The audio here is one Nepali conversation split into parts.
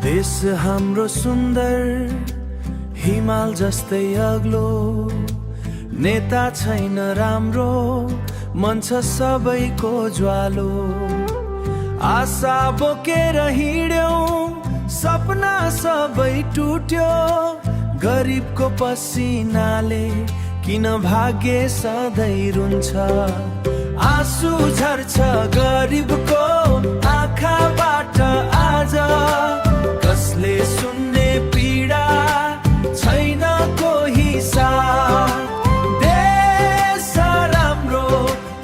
देश हाम्रो सुन्दर हिमाल जस्तै अग्लो, नेता छैन राम्रो, मन छ सबैको ज्वालो। आशा बोकेर हिँड्यौं, सपना सबै टुट्यो, गरिबको पसिनाले किन भाग्य सधैँ रुन्छ। आँसु झर्छ गरिबको आँखाबाट आज, कसले सुन्ने पीडा छैन कोही साथ। देश राम्रो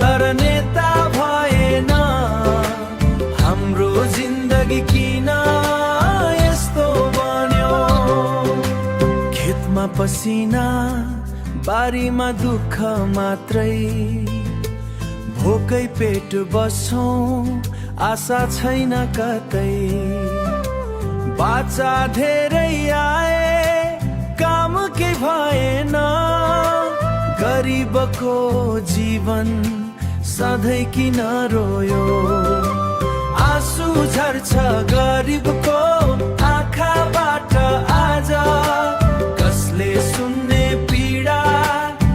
तर नेता भएन, हाम्रो जिन्दगी किन यस्तो बन्यो। खेतमा पसिना, बारीमा दुःख मात्रै, भोकै पेट बस्छौं, आशा छैन कतै। बाचा धेरै आए, काम के भएन, गरिबको जीवन सधैँ किन रोयो। आँसु झर्छ गरिबको आँखाबाट आज, कसले सुन्ने पीडा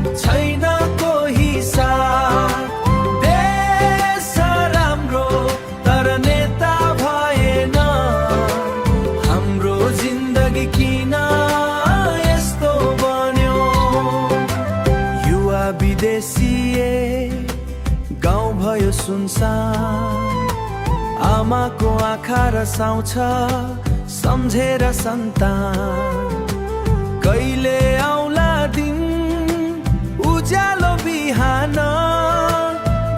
छैन कोही साथ। देश राम्रो तर नेता भएन, हाम्रो जिन्दगी किन यस्तो बन्यो। युवा विदेशीए, गाउँ भयो सुनसान, आमाको आँखा रसाउँछ सम्झेर सन्तान। कहिले आउला दिन उज्यालो बिहान,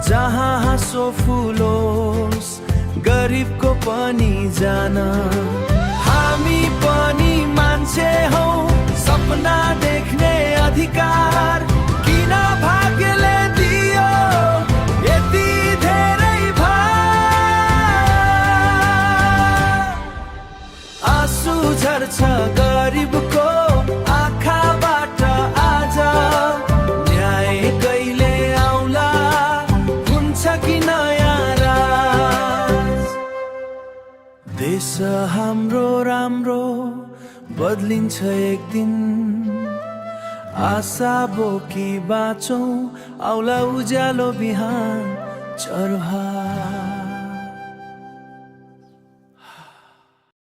जहाँ हाँसो फुलोस् गरिबको पनि जान। हामी पनि मान्छे हौ, सपना देख्ने अधिकार किन भाग्यले दियो यति धेरै भार। आँसु झर्छ गरिबको आँखाबाट आज, न्याय कहिले आउला, हुन्छ कि नयाँ राज। देश हाम्रो राम्रो बदलिन्छ एक दिन, आशा बोकी बाँचौं, आउला उज्यालो बिहान चरुहा।